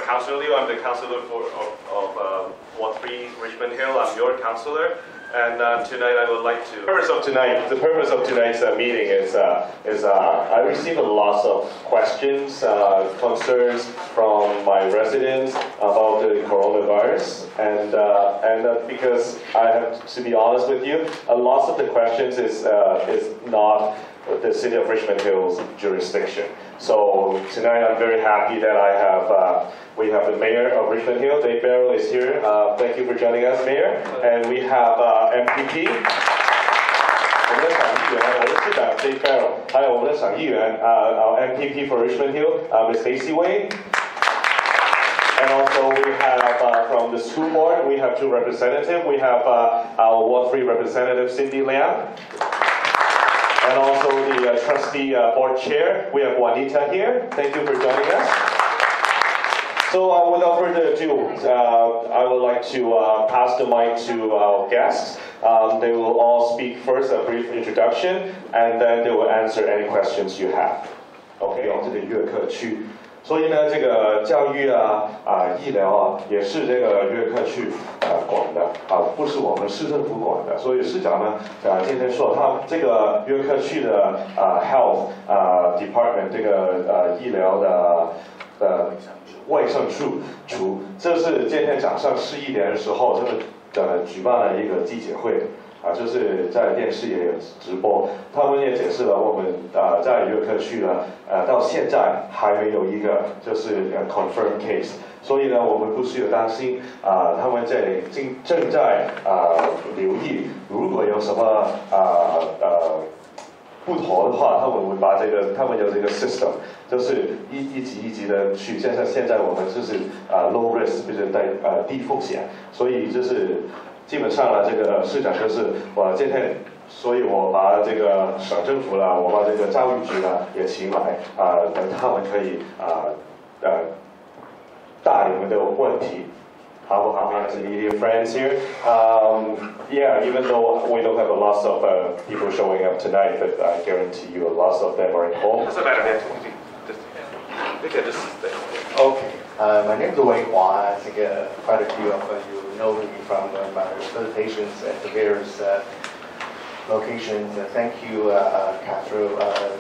Councillor Liu, I'm the councillor of Ward 3 Richmond Hill. I'm your councillor, and tonight I would like to. The purpose of tonight's meeting is I received a lot of questions, concerns from my residents about the coronavirus, and because I have to be honest with you, a lot of the questions is not the City of Richmond Hill's jurisdiction. So tonight I'm very happy that we have the Mayor of Richmond Hill, Dave Barrow, is here. Thank you for joining us, Mayor. And we have MPP. 我们的省议员，我的市长 Dave Barrow， 还有我们的省议员MPP for Richmond Hill, Ms. Stacey Wayne. And also we have from the school board, we have two representatives. We have our Ward 3 representative, Cindy Liang. And also the trustee board chair, we have Juanita here. Thank you for joining us. So without further ado, I would like to pass the mic to our guests. They will all speak first, a brief introduction, and then they will answer any questions you have. Okay. 这个约克区，所以呢，这个教育医疗也是这个约克区管的不是我们市政府管的。所以市长呢今天说他这个约克区的health department 这个医疗的卫生处，这是今天早上11点的时候，举办了一个记者会。就是在电视也有直播，他们也解释了我们在约克区呢到现在还没有一个就是confirmed case， 所以呢我们不需要担心他们正在留意，如果有什么不妥的话，他们会把他们有这个 system， 就是一级一级的去。现在我们就是 low risk， 就是低风险，所以就是基本上呢，这个市长就是我今天，所以我把这个省政府呢，我把这个教育局呢也请来等他们可以大你们的问题。How to media friends here? Yeah, even though we don't have a lot of people showing up tonight, but I guarantee you a lot of them are at home. Okay, my name is Wei Hua. I think quite a few of you know me from my presentations at the various locations. Thank you,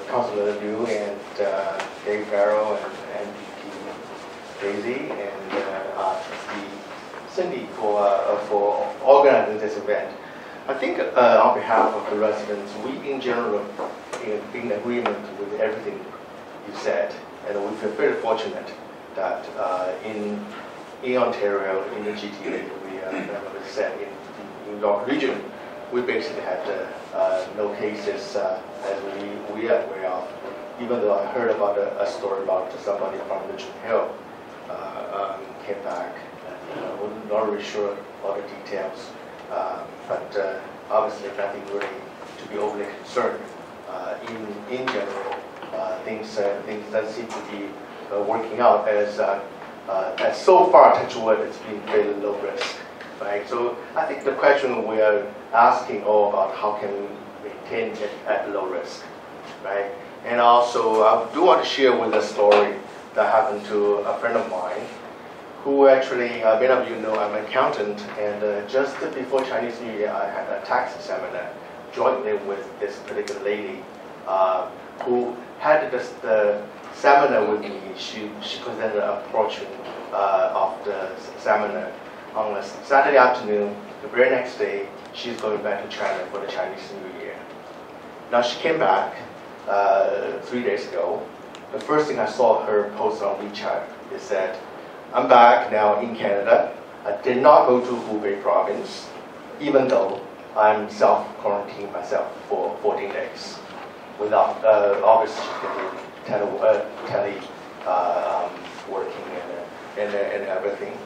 Councillor Liu and Dave Farrell and MPP Daisy and Trustee Cindy for organizing this event. I think on behalf of the residents, we in general in agreement with everything you said, and we feel very fortunate that in Ontario, in the GTA, we said in York region, we basically had no cases as we are aware of. Even though I heard about a story about somebody from Richmond Hill came back. We're not really sure about the details, but obviously nothing really to be overly concerned. In general, things that seem to be working out as so far, touch wood, it's been very low risk, right? So I think the question we are asking all about how can we maintain it at low risk, right? And also, I do want to share with a story that happened to a friend of mine, who actually, many of you know, I'm an accountant, and just before Chinese New Year, I had a tax seminar jointly with this particular lady who had the seminar with me. She presented a portion of the seminar on a Saturday afternoon. The very next day, she's going back to China for the Chinese New Year. Now she came back 3 days ago. The first thing I saw her post on WeChat is that, I'm back now in Canada. I did not go to Hubei province, even though I'm self-quarantined myself for 14 days without, obviously, tele working and everything.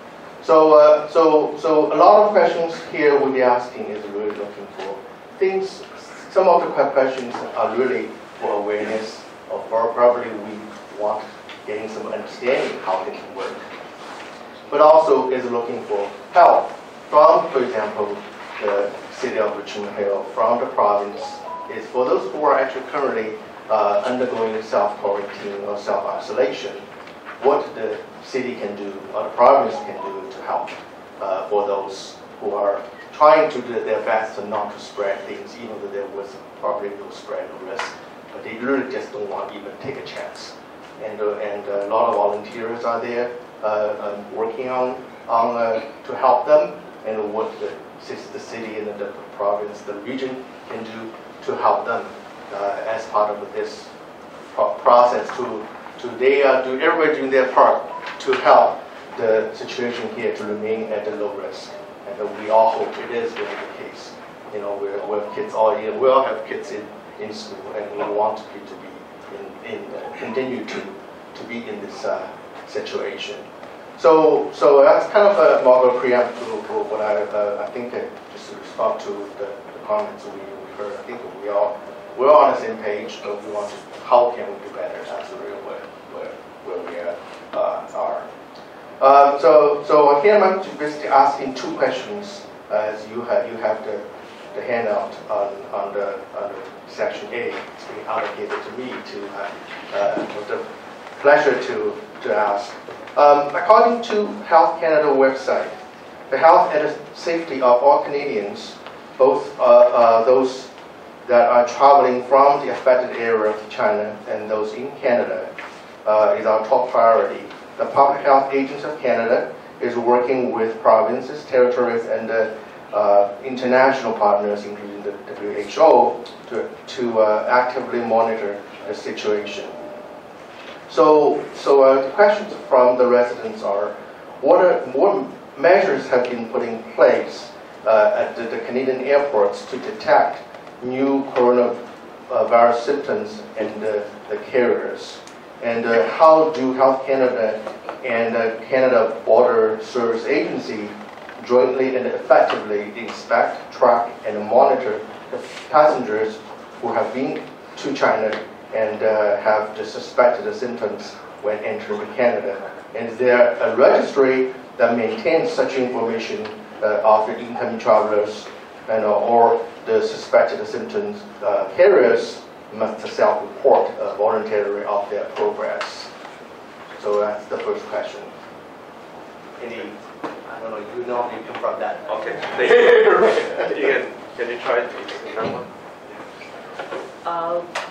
So a lot of questions here we'll be asking is really looking for things. Some of the questions are really for awareness, or probably we want getting some understanding how they can work. But also is looking for help from, for example, the city of Richmond Hill, from the province, is for those who are actually currently undergoing self-quarantine or self-isolation, what the city can do or the province can do to help for those who are trying to do their best not to spread things, even though there was probably no spread risk, but they really just don't want to even take a chance. And a lot of volunteers are there working on to help them, and what the city and the province, the region can do to help them as part of this process to do everybody doing their part to help the situation here to remain at a low risk. And we all hope it is going to be the case. You know, we have kids all year. We all have kids in school, and we want people to be continue to be in this situation. So that's kind of a more preamble to what I think just to respond to the comments we heard. I think we're on the same page, but we want to how can we do better? That's really where we are. So here I'm basically asking two questions, as you have the handout on the section A. It's being allocated to me with the pleasure to ask. According to Health Canada website, the health and safety of all Canadians, both those that are traveling from the affected area of China and those in Canada, is our top priority. The Public Health Agency of Canada is working with provinces, territories, and international partners, including the WHO, to actively monitor the situation. So the questions from the residents are, what measures have been put in place at the Canadian airports to detect new coronavirus symptoms in the carriers? And how do Health Canada and Canada Border Service Agency jointly and effectively inspect, track, and monitor the passengers who have been to China and have the suspected symptoms when entering Canada? And is there a registry that maintains such information of the incoming travelers and or the suspected symptoms? Carriers must self-report voluntarily of their progress. So that's the first question. I don't know, you know anything from that? Okay. Can you try to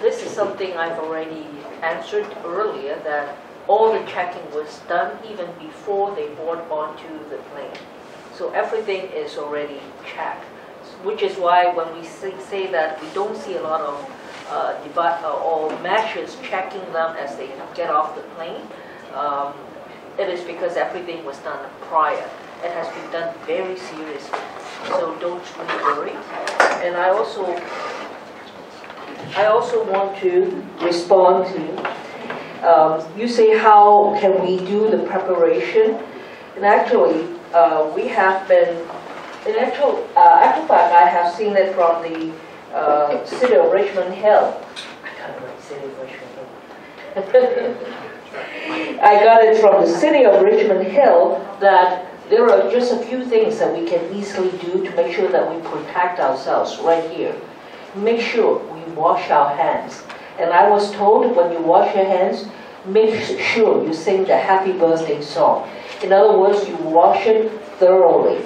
this is something I've already answered earlier, that all the checking was done even before they board onto the plane. So everything is already checked, which is why when we say that we don't see a lot of or measures checking them as they get off the plane, it is because everything was done prior. It has been done very seriously, so don't really worry. And I also want to respond to, you say how can we do the preparation, and actually we have been, in actual fact I have seen it from the city of Richmond Hill. I can't remember city of Richmond Hill. I got it from the city of Richmond Hill that there are just a few things that we can easily do to make sure that we protect ourselves right here. Make sure we wash our hands. And I was told when you wash your hands, make sure you sing the happy birthday song. In other words, you wash it thoroughly.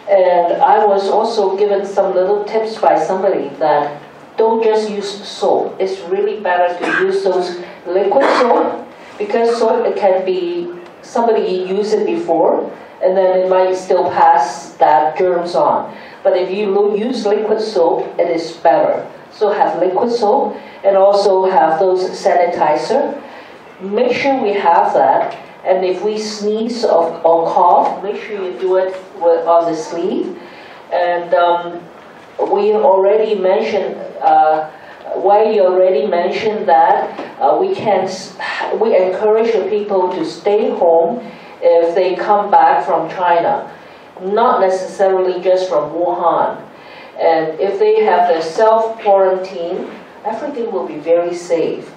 And I was also given some little tips by somebody that don't just use soap. It's really better to use those liquid soap, because soap, it can be, somebody used it before, and then it might still pass that germs on. But if you use liquid soap, it is better. So have liquid soap, and also have those sanitizer. Make sure we have that. And if we sneeze or cough, make sure you do it on the sleeve. And we already mentioned, that we encourage the people to stay home if they come back from China, not necessarily just from Wuhan. And if they have their self-quarantine, everything will be very safe.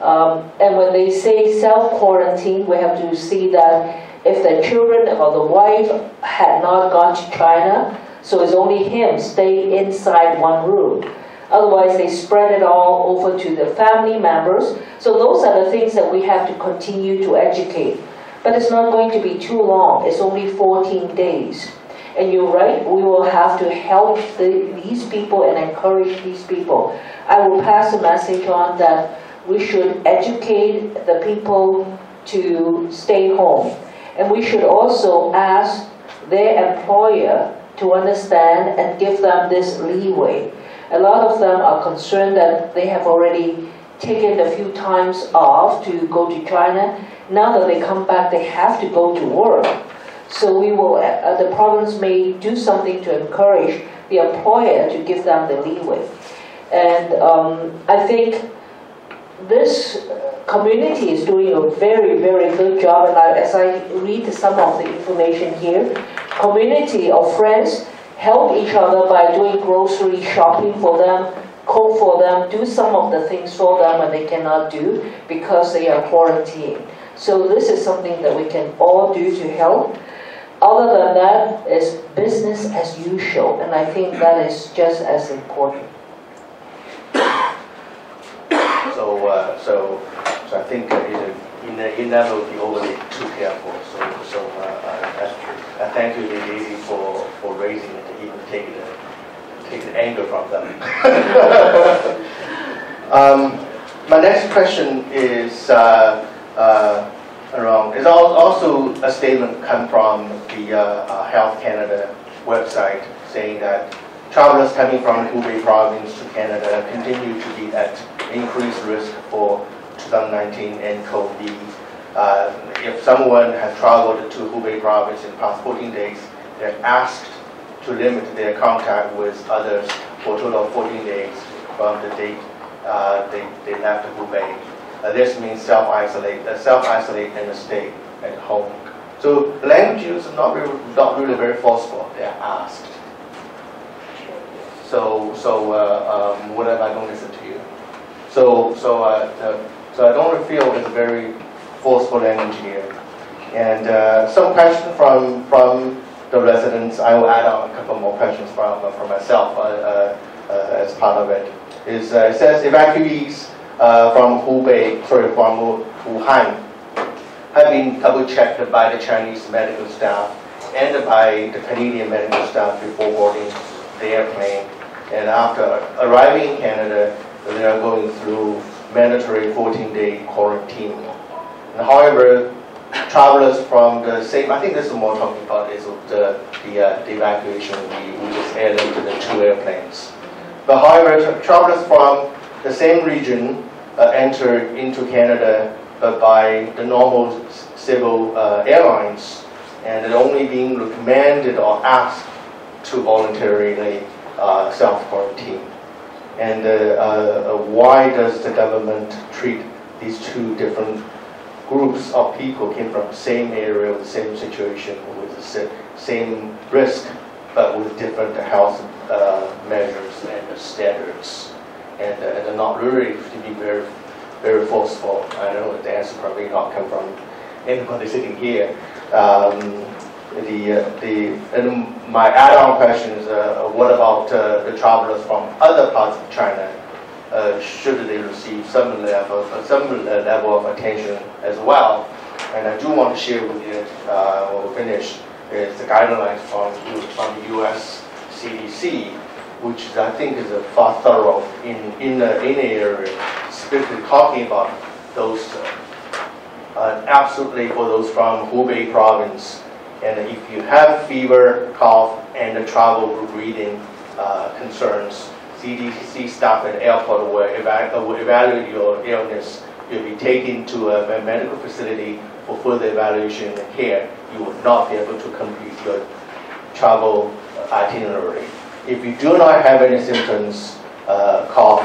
And when they say self-quarantine, we have to see that if the children or the wife had not gone to China, so it's only him stay inside one room. Otherwise, they spread it all over to the family members. So those are the things that we have to continue to educate. But it's not going to be too long. It's only 14 days. And you're right, we will have to help these people and encourage these people. I will pass the message on that we should educate the people to stay home. And we should also ask their employer to understand and give them this leeway. A lot of them are concerned that they have already taken a few times off to go to China. Now that they come back, they have to go to work. So we will, the province may do something to encourage the employer to give them the leeway. And I think this community is doing a very, very good job. And as I read some of the information here, community of friends help each other by doing grocery shopping for them, cook for them, do some of the things for them when they cannot do because they are quarantined. So this is something that we can all do to help. Other than that, it's business as usual, and I think that is just as important. So I think you never be overly too careful. So I thank you, Lady, for raising it, to even take the anger from them. My next question is around. It's also a statement come from the Health Canada website saying that travelers coming from Hubei province to Canada continue to be at increased risk for 2019 and COVID. If someone has traveled to Hubei province in the past 14 days, they're asked to limit their contact with others for a total of 14 days from the date they left Hubei. This means self-isolate and stay at home. So language use is not really very forceful. They're asked. So what am I going to listen to you? So I don't feel it's a very forceful language here. And some questions from the residents. I will add on a couple more questions from myself as part of it. It says evacuees from Wuhan have been double-checked by the Chinese medical staff and by the Canadian medical staff before boarding the airplane. And after arriving in Canada, they are going through mandatory 14-day quarantine. And however, travelers from the same, I think this is more talking about is the evacuation, we just added to the two airplanes. But however, travelers from the same region enter into Canada by the normal civil airlines, and they're only being recommended or asked to voluntarily self-quarantine. And why does the government treat these two different groups of people came from the same area with the same situation with the same risk, but with different health measures and standards, and they're not really to be very, very forceful. I know that the answer probably not come from anybody sitting here. And my add-on question is, what about the travelers from other parts of China? Should they receive some level of attention as well? And I do want to share with you, when we finish, is the guidelines from the U.S. CDC, which I think is a far thorough in the area, specifically talking about those absolutely for those from Hubei province. And if you have fever, cough, and the travel breathing concerns, CDC staff at the airport will evaluate your illness. You'll be taken to a medical facility for further evaluation and care. You will not be able to complete your travel itinerary. If you do not have any symptoms, cough,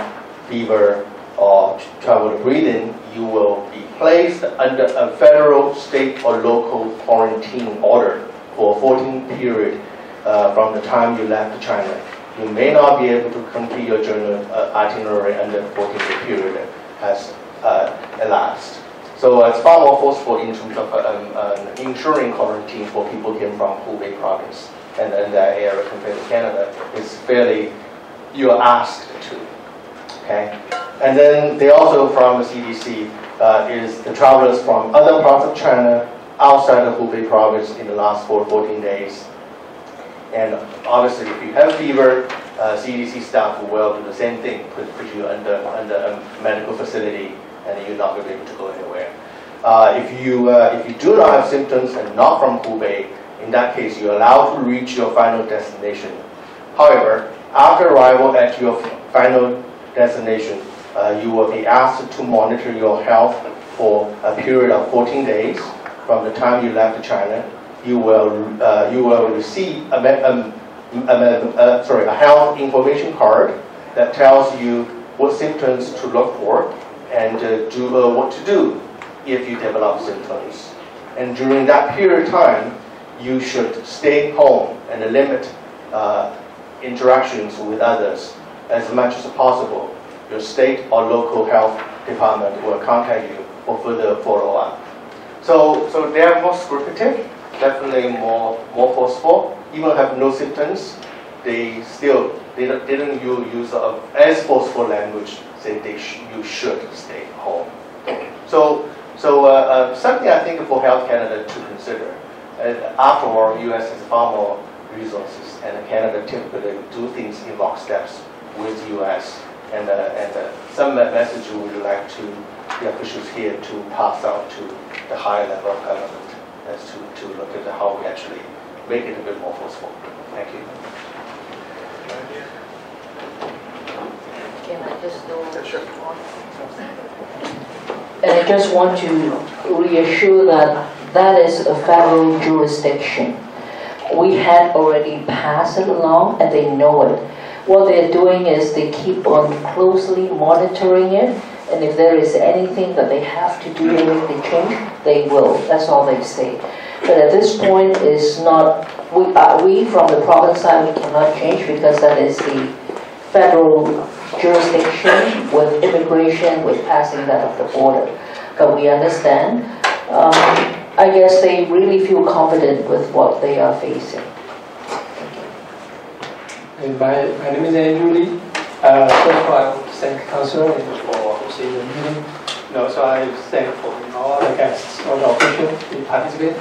fever, or trouble breathing, you will be placed under a federal, state, or local quarantine order for a 14 period from the time you left China. You may not be able to complete your journey itinerary under the 14-day period as elapsed. So it's far more forceful in terms of ensuring quarantine for people who came from Hubei province and that area compared to Canada. It's fairly, you are asked to. Okay, and then they also from the CDC is the travelers from other parts of China outside of Hubei province in the last 14 days. And obviously, if you have fever, CDC staff will do the same thing, put you under a medical facility, and you're not going to be able to go anywhere. If you do not have symptoms and not from Hubei, in that case, you're allowed to reach your final destination. However, after arrival at your final destination, you will be asked to monitor your health for a period of 14 days from the time you left China. You will receive a health information card that tells you what symptoms to look for and what to do if you develop symptoms. And during that period of time, you should stay home and limit interactions with others as much as possible. Your state or local health department will contact you for further follow-up. So they are more scripted, definitely more forceful. Even have no symptoms, they didn't use as forceful language. Say you should stay home. So something I think for Health Canada to consider. After all, U.S. has far more resources, and Canada typically do things in lockstep with U.S. And some message we would like to the officials here to pass out to the higher level of government as to look at how we actually make it a bit more forceful. Thank you. Can I just do Sure. And I just want to reassure that that is a federal jurisdiction. We had already passed it along, and they know it. What they're doing is they keep on closely monitoring it, and if there is anything that they have to do to make the change, they will. That's all they say. But at this point, is not we from the province side, we cannot change because that is the federal jurisdiction with immigration, with passing that of the border. But we understand. I guess they really feel confident with what they are facing. My name is Andrew Lee. First of all, I want to thank Council for hosting the meeting. And also, I thank for all the guests, all the officials who participate.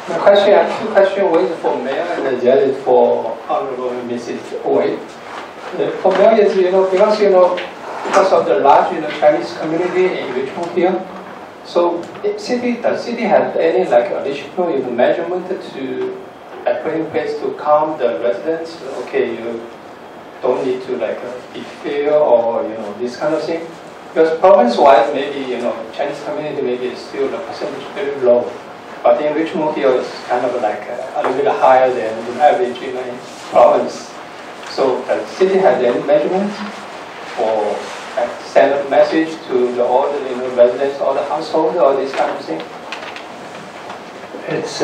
My question, I have two questions. One is for Mayor, and the other is for Honorable Mrs. Wei. For Mayor, is because of the large Chinese community in Richmond Hill. So, does city have any additional measurement to put in place to calm the residents? Okay, you don't need to be fear or this kind of thing. Because province-wise, maybe Chinese community maybe is still the percentage very low, but in Richmond Hill it's kind of a little bit higher than the average in a province. So, does the city have any measurement or send a message to all the residents, all the households, or this kind of thing? It's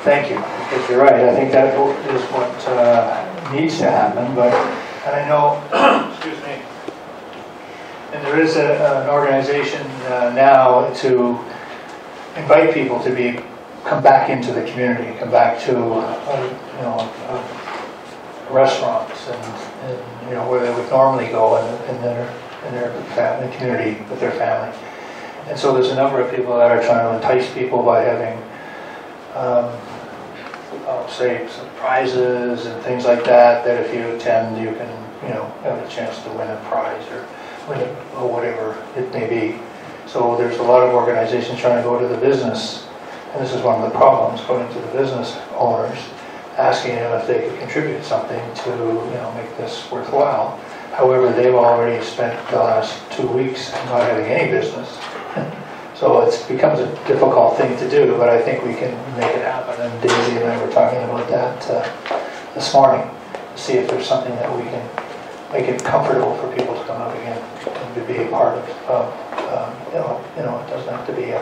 thank you, because you're right. I think that is what needs to happen. And I know, excuse me, and there is an organization now to invite people to come back into the community, come back to restaurants and where they would normally go in their family community with their family. And so there's a number of people that are trying to entice people by having say some prizes and things like that, that if you attend you can have a chance to win a prize or win or whatever it may be. So there's a lot of organizations trying to go to the business, and this is one of the problems, going to the business owners, asking them if they could contribute something to make this worthwhile. However, they've already spent the last 2 weeks not having any business. So it becomes a difficult thing to do, but I think we can make it happen. And Daisy and I were talking about that this morning, to see if there's something that we can make it comfortable for people to come up again and to be a part of. It doesn't have to be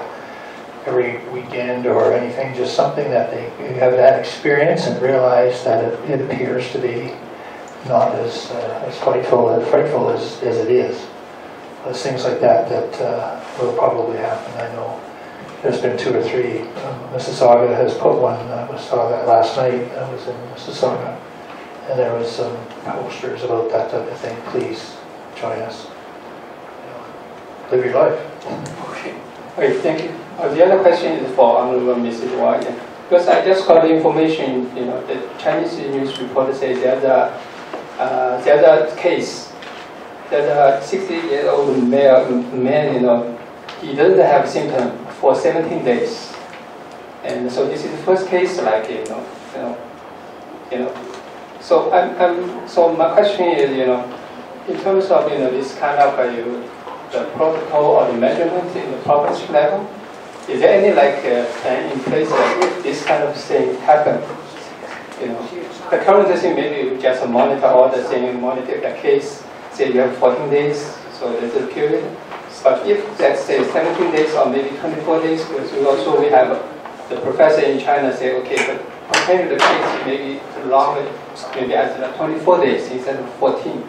every weekend or anything, just something that they have that experience and realize that it appears to be not as frightful as it is. things like that will probably happen. I know there's been 2 or 3. Mississauga has put one. I saw that last night. I was in Mississauga, and there was some posters about that type of thing. Please join us. Live your life. Okay. Okay, thank you. The other question is for Honorable Mrs. Wang. Because I just got the information, the Chinese news reporter says there's a case. There's a 60-year-old man, he doesn't have symptoms for 17 days. And so this is the first case, like, So so my question is, in terms of, this kind of the protocol or the measurement in the province level, is there any plan in place that if this kind of thing happen, the current thing maybe just monitor all the thing, monitor the case, say you have 14 days, so there's a period. But if let's say 17 days or maybe 24 days, because we have the professor in China say, okay, but comparing the case maybe longer, maybe as 24 days instead of 14.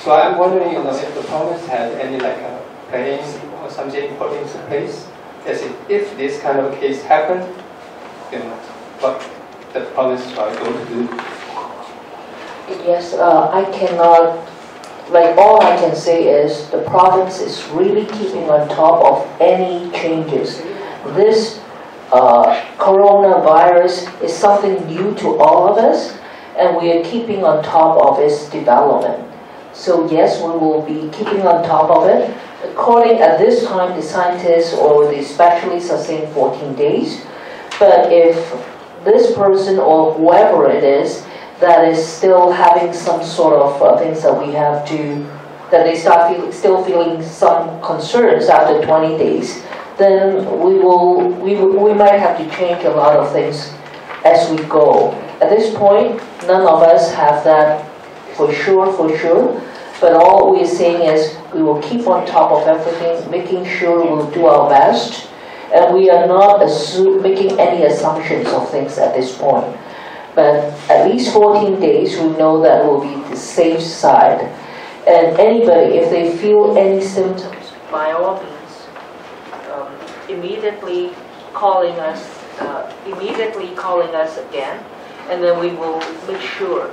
So I'm wondering, if the province has any plan or something put into place. If this kind of case happen, what the province are going to do? Yes, I cannot, all I can say is the province is really keeping on top of any changes. This coronavirus is something new to all of us, and we are keeping on top of its development. So yes, we will be keeping on top of it. According at this time, the scientists or the specialists are saying 14 days. But if this person or whoever it is that is still having some sort of things that we have to, that they start still feeling some concerns after 20 days, then we might have to change a lot of things as we go. At this point, none of us have that for sure. But all we're saying is we will keep on top of everything, making sure we'll do our best. And we are not making any assumptions of things at this point. But at least 14 days, we know that will be the safe side. And anybody, if they feel any symptoms, by all means, immediately calling us again, and then we will make sure.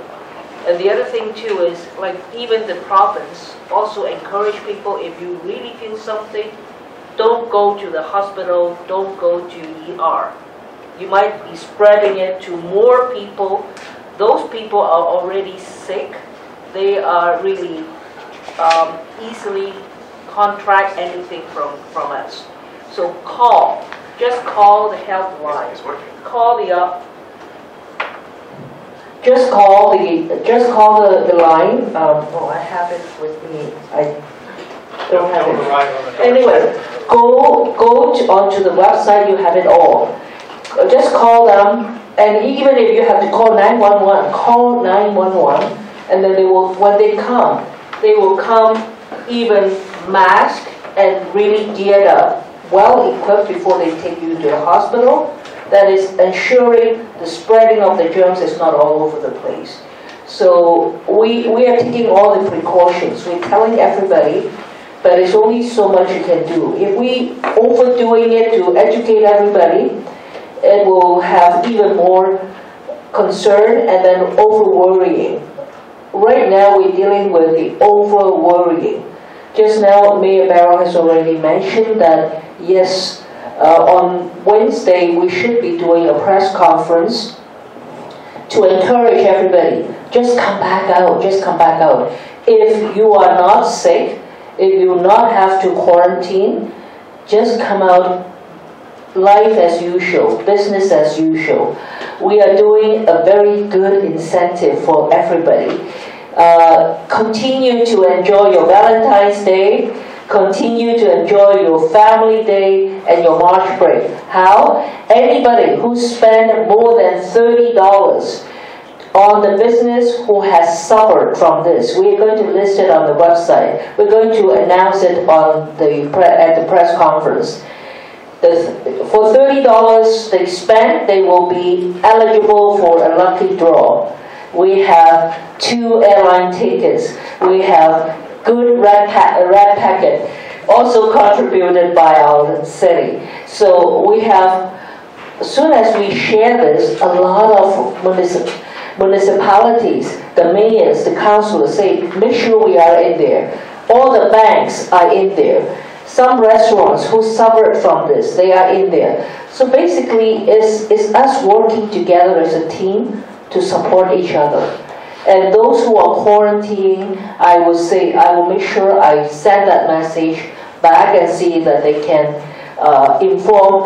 And the other thing too is, even the province also encourage people, if you really feel something, don't go to the hospital, don't go to ER. You might be spreading it to more people. Those people are already sick. They are really easily contract anything from us. So just call the help line. Call the Just call the line. I have it with me. I don't have it. Anyway, go onto the website. You have it all. Just call them, and even if you have to call 911, call 911, and then when they come, they will come even masked and really geared up, well equipped before they take you to the hospital. That is ensuring the spreading of the germs is not all over the place. So we are taking all the precautions. We're telling everybody, but there's only so much you can do. If we overdoing it to educate everybody, it will have even more concern and then over-worrying. Right now we're dealing with the over-worrying. Just now, Mayor Barrow has already mentioned that, yes, on Wednesday, we should be doing a press conference to encourage everybody. Just come back out, just come back out. If you are not sick, if you do not have to quarantine, just come out, life as usual, business as usual. We are doing a very good incentive for everybody. Continue to enjoy your Valentine's Day. Continue to enjoy your family day and your March break. How? Anybody who spent more than $30 on the business who has suffered from this, we are going to list it on the website. We're going to announce it on at the press conference. For $30 they spent, they will be eligible for a lucky draw. We have 2 airline tickets. We have good red packet. also contributed by our city. So we have, as soon as we share this, a lot of municipalities, the mayors, the councilors say, make sure we are in there. All the banks are in there. Some restaurants who suffered from this, they are in there. So basically, it's us working together as a team to support each other. And those who are quarantining, I would say, I will make sure I send that message back and see that they can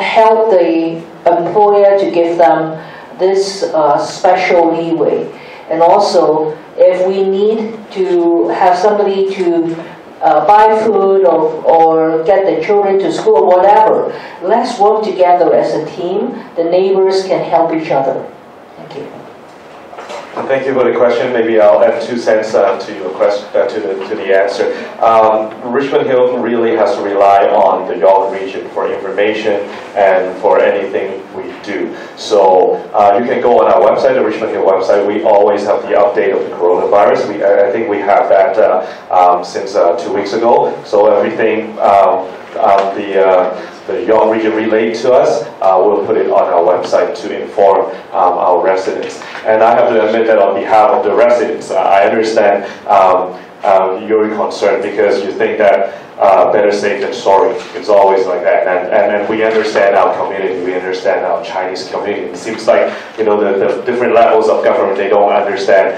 help the employer to give them this special leeway. And also, if we need to have somebody to buy food or get the children to school, whatever, let's work together as a team. The neighbors can help each other. Thank you. Thank you for the question. Maybe I'll add 2 cents to your question, to the answer. Richmond Hill really has to rely on the York region for information and for anything we do. So you can go on our website, the Richmond Hill website. We always have the update of the coronavirus. I think we have that since 2 weeks ago. So everything the York region relayed to us, we'll put it on our website to inform our residents. And I have to admit that on behalf of the residents, I understand your concern because you think that better safe than sorry. It's always like that. And we understand our community, we understand our Chinese community. It seems like, you know, the different levels of government, they don't understand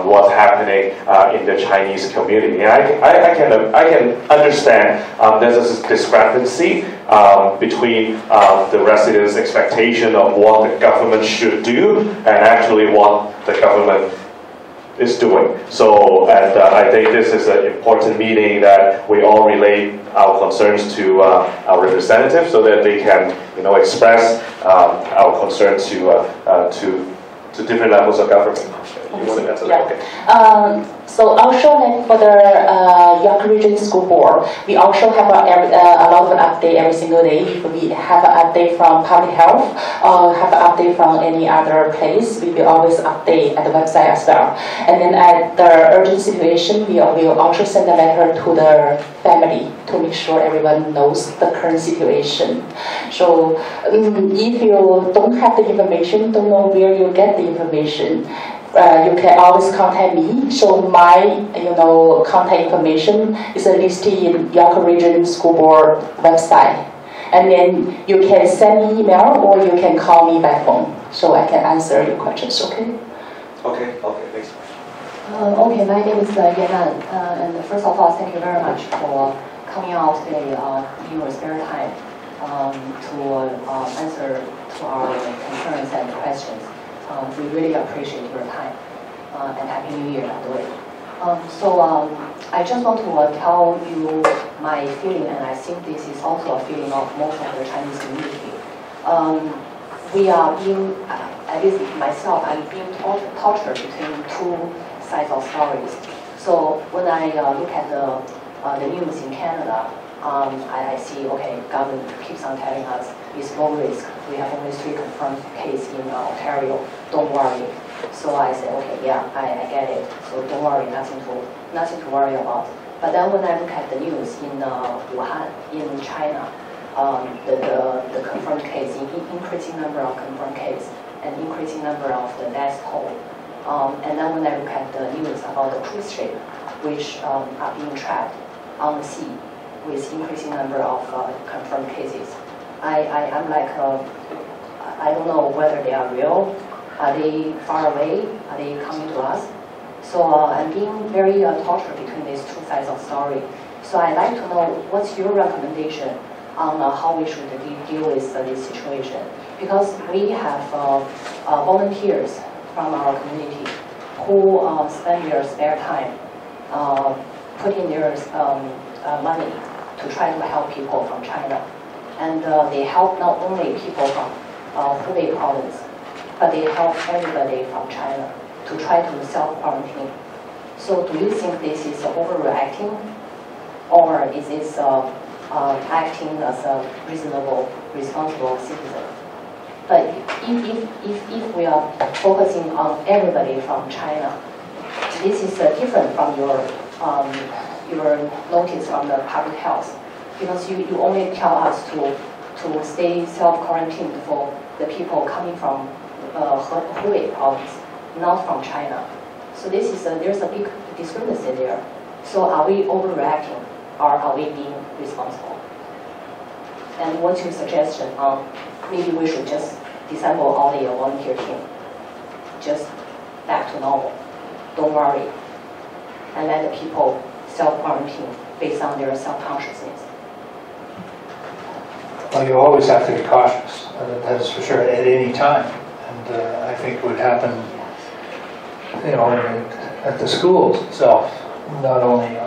what's happening in the Chinese community. And I can understand there's a discrepancy between the residents' expectation of what the government should do and actually what the government is doing. So, and I think this is an important meeting that we all relay our concerns to our representatives so that they can, you know, express our concerns to different levels of government. You want to answer that? Okay. So also like for the York Region School Board, we also have a lot of update every single day. If we have an update from public health or have an update from any other place, we will always update at the website as well. And then at the urgent situation, we will also send a letter to the family to make sure everyone knows the current situation. So if you don't have the information, don't know where you get the information, you can always contact me. So my, contact information is listed in York Region School Board website. And then you can send me email or you can call me by phone, so I can answer your questions. Okay? Okay. Thanks. Okay, my name is Yan. And first of all, thank you very much for coming out today in your spare time to answer to our concerns and questions. We really appreciate your time, and Happy New Year, by the way. So I just want to tell you my feeling, and I think this is also a feeling of most of the Chinese community. We are being, at least myself, I'm being tortured between two sides of stories. So when I look at the news in Canada, I see, okay, government keeps on telling us it's low risk. We have only 3 confirmed cases in Ontario. Don't worry. So I say, okay, yeah, I get it. So don't worry, nothing to worry about. But then when I look at the news in Wuhan, in China, the confirmed case, increasing number of confirmed cases, and increasing number of the death toll. And then when I look at the news about the cruise ship, which are being trapped on the sea, with increasing number of confirmed cases. I'm like, I don't know whether they are real. Are they far away? Are they coming to us? So I'm being very tortured between these two sides of story. So I'd like to know what's your recommendation on how we should deal with this situation. Because we have volunteers from our community who spend their spare time putting their money to try to help people from China. And they help not only people from Hubei province, but they help everybody from China to try to self-quarantine. So do you think this is overreacting, or is this acting as a reasonable, responsible citizen? But if we are focusing on everybody from China, this is different from your notice on the public health. because you only tell us to stay self-quarantined for the people coming from Hubei province, not from China. So there's a big discrepancy there. So are we overreacting, or are we being responsible? And what's your suggestion on maybe we should just disassemble all the volunteer team, just back to normal, don't worry, and let the people self-quarantine based on their self-consciousness? Well, you always have to be cautious, that is for sure, at any time. And I think it would happen, at the schools itself, not only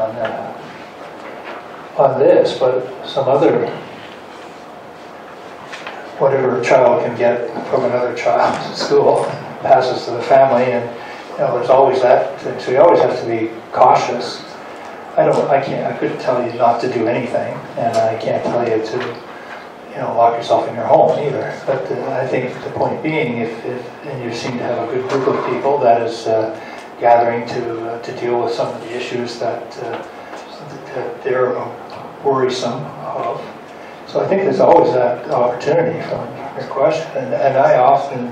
on this, but some other, whatever a child can get from another child at school passes to the family, and there's always that thing. So you always have to be cautious. I couldn't tell you not to do anything, and I can't tell you to lock yourself in your home either. But I think the point being, and you seem to have a good group of people that is gathering to deal with some of the issues that they're worrisome of. So I think there's always that opportunity from your question. And I often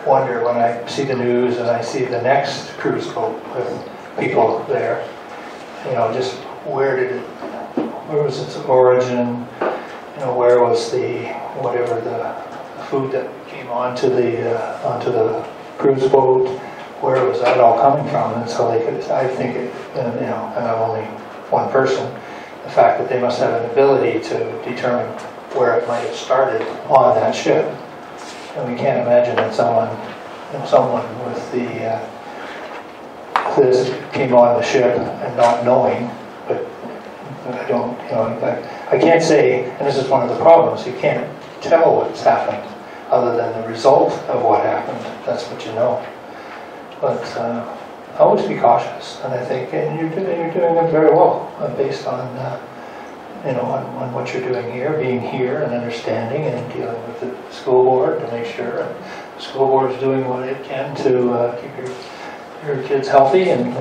wonder when I see the news and I see the next cruise boat with people there, just where was its origin? Where was the food that came onto the cruise boat? Where was that all coming from? And so I think and I'm only one person, the fact that they must have an ability to determine where it might have started on that ship. And we can't imagine that someone with this came on the ship and not knowing, but I don't, I can't say, and this is one of the problems, you can't tell what's happened other than the result of what happened. That's what you know. But always be cautious, and I think you're doing it very well based on on what you're doing here, being here and understanding and dealing with the school board to make sure the school board is doing what it can to keep your kids healthy, and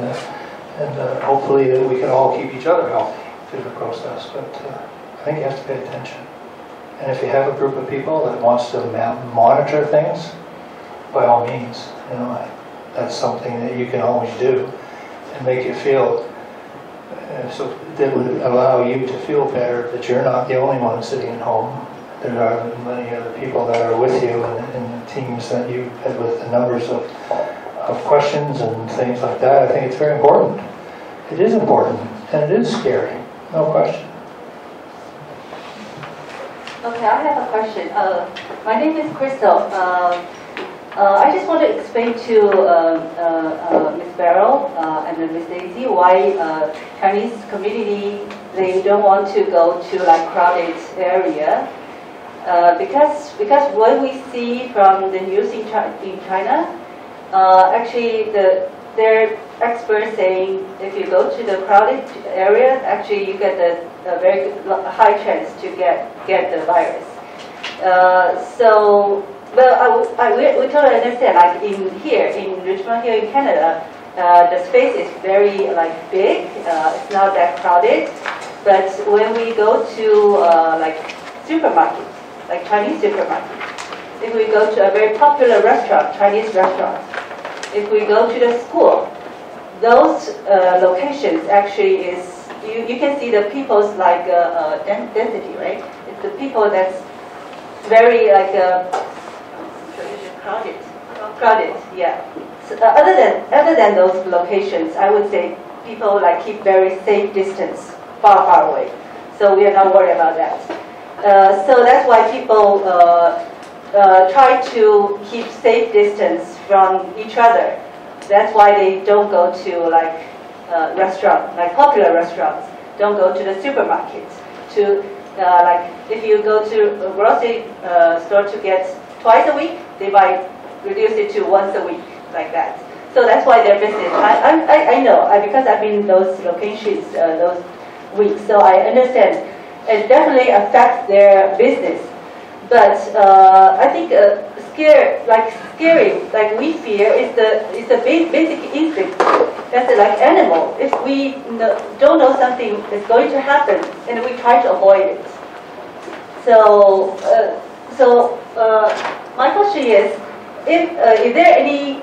hopefully that we can all keep each other healthy through the process. But I think you have to pay attention. And if you have a group of people that wants to monitor things, by all means, that's something that you can always do and make you feel, so that would allow you to feel better that you're not the only one sitting at home. There are many other people that are with you in the teams that you had with the numbers of questions and things like that. I think it's very important. It is important, and it is scary, no question. Okay, I have a question. My name is Crystal. I just want to explain to Ms. Barrow and Ms. Daisy why Chinese community, they don't want to go to crowded area. Because what we see from the news in China, actually their experts saying if you go to the crowded area, actually you get a very high chance to get the virus. We totally understand. Here in Richmond Hill in Canada, the space is very big. It's not that crowded. But when we go to supermarkets, like Chinese supermarkets, if we go to a very popular restaurant, Chinese restaurant, if we go to the school, those locations actually is you can see the people's density, right? It's the people that's very crowded, yeah. So, other than those locations, I would say people keep very safe distance, far away. So we are not worried about that. So that's why people try to keep safe distance from each other. That's why they don't go to restaurants, popular restaurants. Don't go to the supermarkets. To if you go to a grocery store to get twice a week, they might reduce it to once a week, like that. So that's why their business. I know because I've been in those locations those weeks, so I understand. It definitely affects their business. But I think scary, like we fear, is the basic instinct. That's like animal. If we don't know something is going to happen, and we try to avoid it. So, my question is, is there any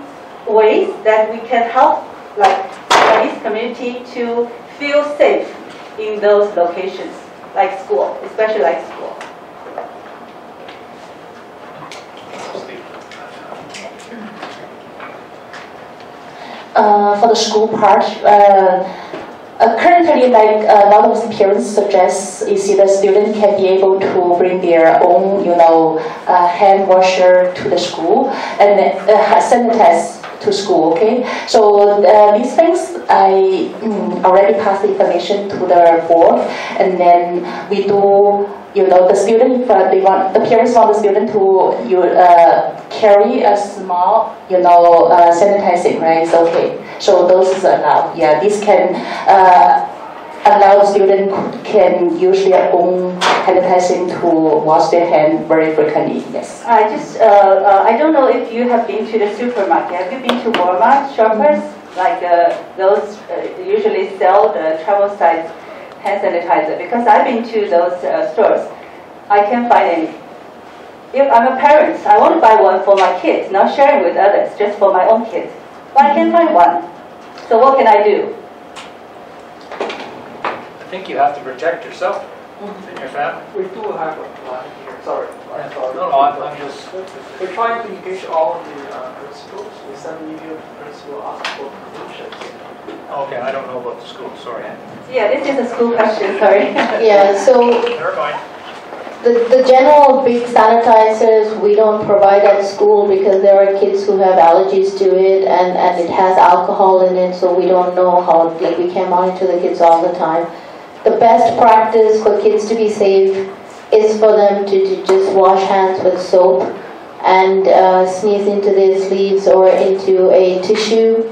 ways that we can help, like Chinese community, to feel safe in those locations, like school, especially like school? For the school part, currently, like a lot of parents suggest, you see, the student can be able to bring their own, hand washer to the school and sanitize to school. Okay, so these things I already passed the information to the board, and then we do. The student, the parents want the student to carry a small, sanitizing, right? So, okay, so those is allowed. Yeah, this can allow the student can use their own sanitizing to wash their hand very frequently. Yes. I don't know if you have been to the supermarket. Have you been to Walmart, Shoppers, like those usually sell the travel size hand sanitizer? Because I've been to those stores. I can't find any. If I'm a parent, I want to buy one for my kids, not sharing with others, just for my own kids. But I can't find one. So what can I do? I think you have to protect yourself and your family. We do have a plan here. Sorry. No, I'm just... We're trying to engage all of the principals. We send email to principal asking for permissions. Okay, I don't know about the school, sorry. Yeah, this is a school question, sorry. Yeah, so Never mind. the general big sanitizers we don't provide at school because there are kids who have allergies to it, and it has alcohol in it, so we don't know how, like, we can't monitor the kids all the time. The best practice for kids to be safe is for them to just wash hands with soap and sneeze into their sleeves or into a tissue.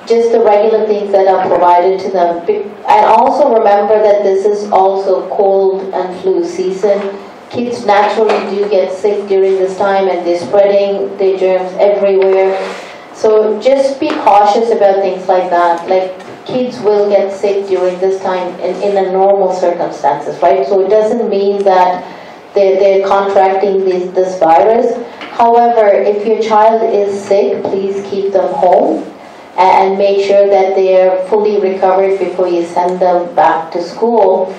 Just the regular things that are provided to them. And also remember that this is also cold and flu season. Kids naturally do get sick during this time, and they're spreading their germs everywhere. So just be cautious about things like that. Like, kids will get sick during this time in the normal circumstances, right? So it doesn't mean that they're contracting this virus. However, if your child is sick, please keep them home and make sure that they are fully recovered before you send them back to school.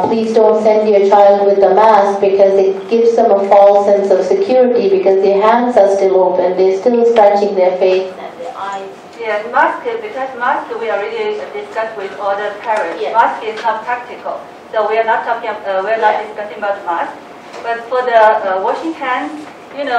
Please don't send your child with a mask because it gives them a false sense of security because their hands are still open, they're still scratching their face and their eyes. Yes, mask, because mask we already discussed with all the parents. Yes. Mask is not practical, so we are not talking. We are not discussing about mask. But for the washing hands, when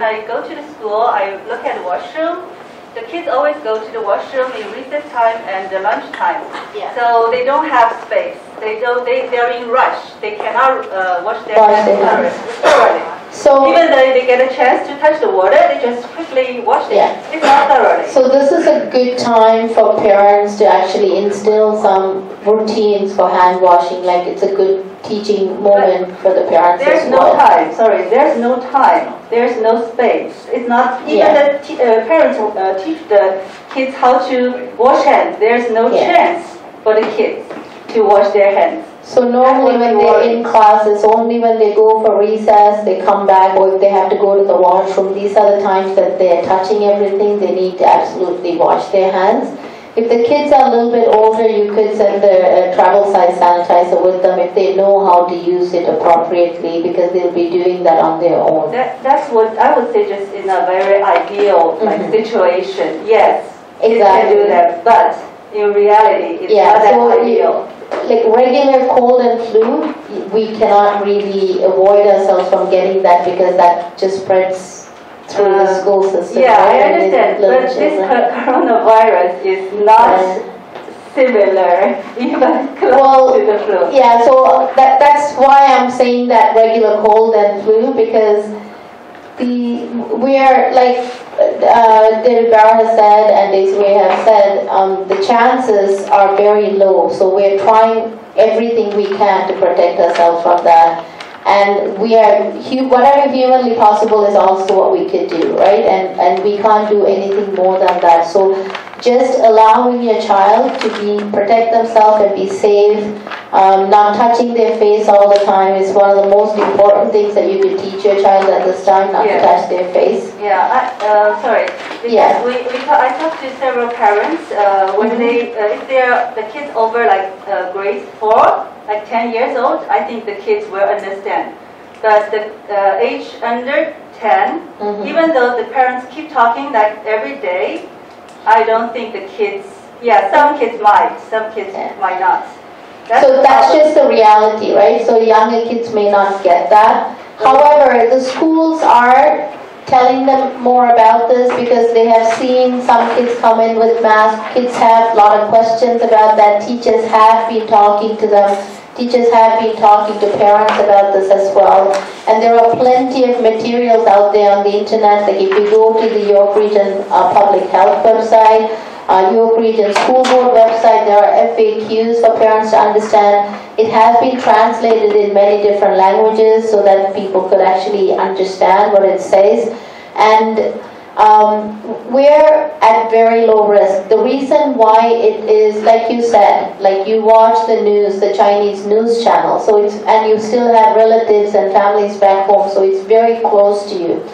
I go to the school, I look at the washroom. The kids always go to the washroom in recess time and the lunch time. Yeah. So they don't have space. They're in rush. They cannot wash their hands thoroughly. So even though they get a chance to touch the water, they just quickly wash it. Yeah. It's not thoroughly. So this is a good time for parents to actually instill some routines for hand washing. Like, it's a good teaching moment for the parents There's as no well. time. Sorry, there's no time. There's no space. It's not even the parents teach the kids how to wash hands. There's no chance for the kids to wash their hands. So normally when they're in class, it's only when they go for recess, they come back, or if they have to go to the washroom, these are the times that they're touching everything. They need to absolutely wash their hands. If the kids are a little bit older, you could send a travel size sanitizer with them if they know how to use it appropriately, because they'll be doing that on their own. That's what I would say, just in a very ideal situation. Yes, Exactly. you can do that, but in reality, it's not that ideal. Like regular cold and flu, we cannot really avoid ourselves from getting that because that just spreads through the school system. Yeah, right? I understand, but this coronavirus is not similar, even close to the flu. Yeah, so that's why I'm saying that regular cold and flu, because we are, like David Barr has said and Desiree have said, the chances are very low. So we're trying everything we can to protect ourselves from that. And whatever humanly possible is also what we could do, right? And we can't do anything more than that. So just allowing your child to protect themselves and be safe, not touching their face all the time is one of the most important things that you could teach your child at this time, not to touch their face. Yeah, sorry. Because I talked to several parents when if the kids over like grade 4, like 10 years old, I think the kids will understand. But the age under 10, even though the parents keep talking like every day, I don't think the kids, some kids might, some kids might not. That's just the reality, right? So younger kids may not get that. However, the schools are telling them more about this because they have seen some kids come in with masks. Kids have a lot of questions about that. Teachers have been talking to them. Teachers have been talking to parents about this as well. And there are plenty of materials out there on the internet. Like if you go to the York Region Public Health website, York Region School Board website, there are FAQs for parents to understand. It has been translated in many different languages so that people could actually understand what it says. And we're at very low risk. The reason why it is, like you said, like you watch the news, the Chinese news channel, and you still have relatives and families back home, so it's very close to you.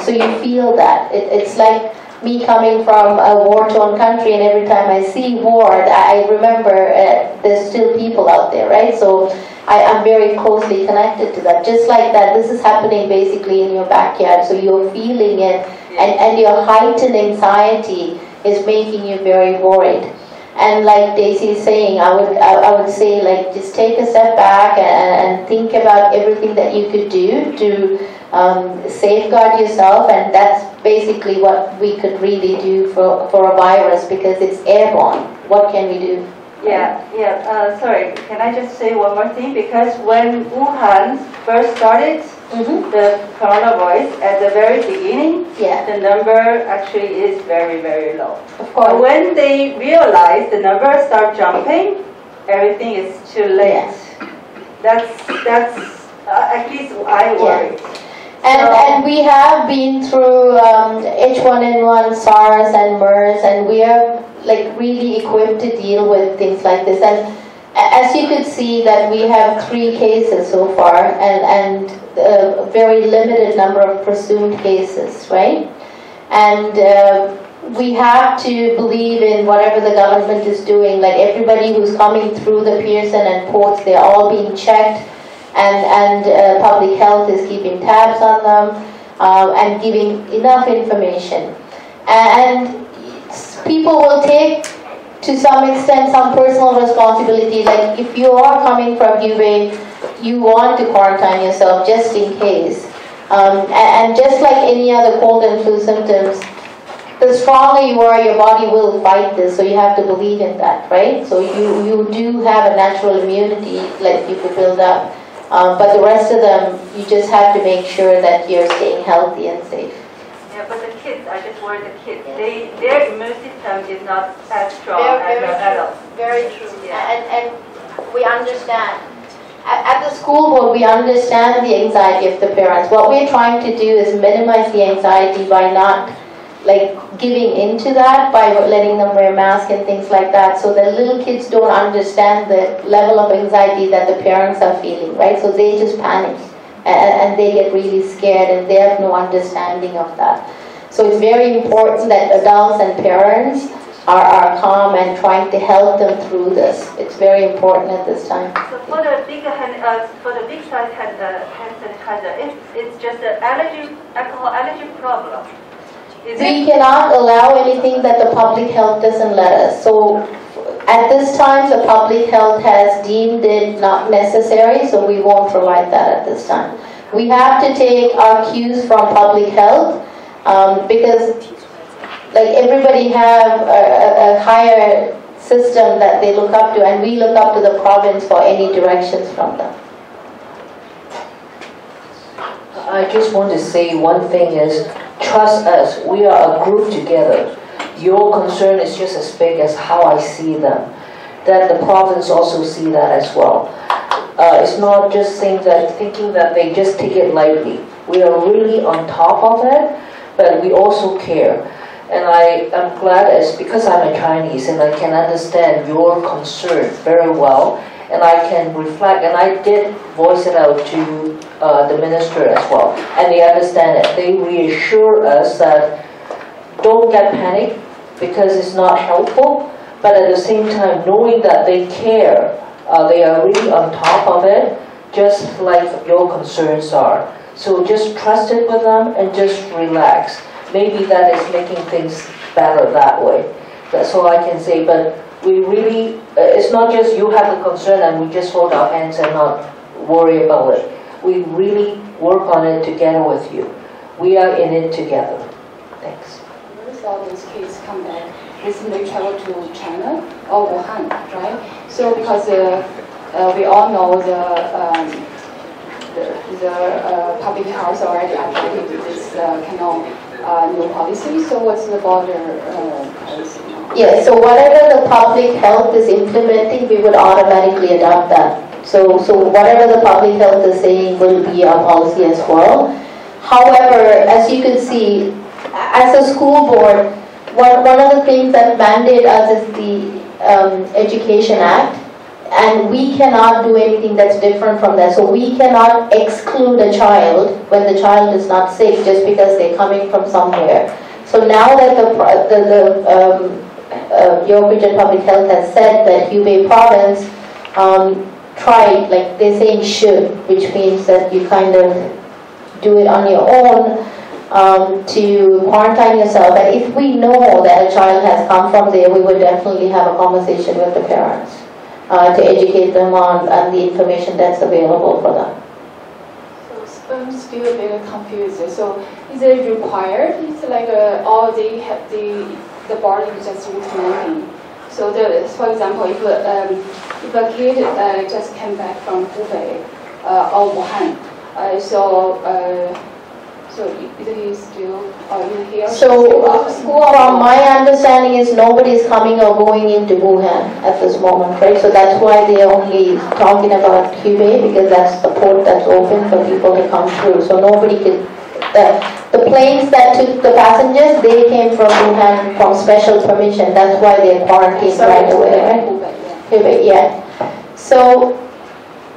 So you feel that. It's like me coming from a war-torn country, and every time I see war, I remember there's still people out there, right? So I'm very closely connected to that. Just like that, this is happening basically in your backyard, so you're feeling it, and your heightened anxiety is making you very worried. And like Daisy is saying, I would say, like, just take a step back and think about everything that you could do to safeguard yourself, and that's basically what we could really do for a virus, because it's airborne. What can we do? Sorry, can I just say one more thing? Because when Wuhan first started the coronavirus at the very beginning, the number actually is very, very low. Of course. But when they realize the numbers start jumping, everything is too late. That's at least I worry. And we have been through H1N1, SARS, and MERS, and we are like really equipped to deal with things like this. And as you could see, that we have 3 cases so far, and a very limited number of presumed cases, right? And we have to believe in whatever the government is doing. Like everybody who's coming through the Pearson and ports, they're all being checked. And public health is keeping tabs on them and giving enough information. And people will take, to some extent, some personal responsibility. Like if you are coming from Hubei, you want to quarantine yourself just in case. And just like any other cold and flu symptoms, the stronger you are, your body will fight this, so you have to believe in that, right? So you do have a natural immunity, like you could build up. But the rest of them, you just have to make sure that you're staying healthy and safe. Yeah, but the kids, I just worry the kids. Their immune system is not as strong as the adults. Very true. And we understand. At the school board, we understand the anxiety of the parents. What we're trying to do is minimize the anxiety by not giving into that, by letting them wear masks and things like that, so that little kids don't understand the level of anxiety that the parents are feeling, right? So they just panic and they get really scared, and they have no understanding of that. So it's very important that adults and parents are calm and trying to help them through this. It's very important at this time. So for the big size hand sanitizer, it's just an alcohol allergy problem. We cannot allow anything that the public health doesn't let us. So at this time, the public health has deemed it not necessary, so we won't provide that at this time. We have to take our cues from public health because everybody have a higher system that they look up to, and we look up to the province for any directions from them. I just want to say one thing is, trust us, we are a group together. Your concern is just as big as how I see them. That the province also see that as well. it's not just thinking that they just take it lightly. We are really on top of it, but we also care. And I am glad, because I'm a Chinese and I can understand your concern very well, and I can reflect, and I did voice it out to the minister as well, and they understand it. They reassure us that don't get panicked because it's not helpful, but at the same time knowing that they care, they are really on top of it, just like your concerns are. So just trust it with them and just relax. Maybe that is making things better that way. That's all I can say, but we really, it's not just you have a concern and we just hold our hands and not worry about it. We really work on it together with you. We are in it together. Thanks. Where does all those kids come back? Recently traveled to China or Wuhan, right? So because we all know the public health already adopted this kind of new policy. So what's the border policy now? Yes, so whatever the public health is implementing, we would automatically adopt that. So whatever the public health is saying will be our policy as well. However, as you can see, as a school board, one of the things that mandate us is the Education Act, and we cannot do anything that's different from that. So we cannot exclude a child when the child is not sick just because they're coming from somewhere. So now that York Region Public Health has said that Hubei Province tried, like they're saying should, which means that you kind of do it on your own to quarantine yourself. And if we know that a child has come from there, we would definitely have a conversation with the parents to educate them on the information that's available for them. So I'm still a bit confused. So is it required? It's like all they have the board is just recommending. So for example, if a kid just came back from Hubei or Wuhan, so is he still in here? So from my understanding is nobody is coming or going into Wuhan at this moment, right? So that's why they're only talking about Hubei, because that's the port that's open for people to come through. So nobody could, the planes that took the passengers, they came from Wuhan from special permission. That's why they're quarantined right away, right? Hubei, yeah. So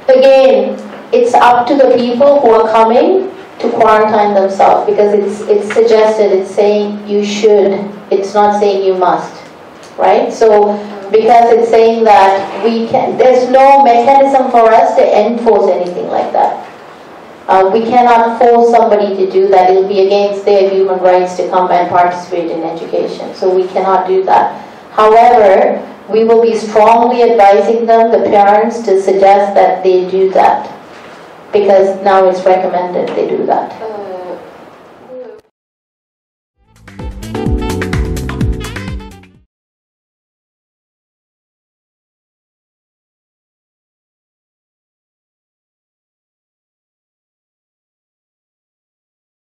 again, it's up to the people who are coming to quarantine themselves, because it's suggested, it's saying you should, it's not saying you must, right? So because it's saying that there's no mechanism for us to enforce anything like that. We cannot force somebody to do that. It'll be against their human rights to come and participate in education. So we cannot do that. However, we will be strongly advising them, the parents, to suggest that they do that, because now it's recommended they do that.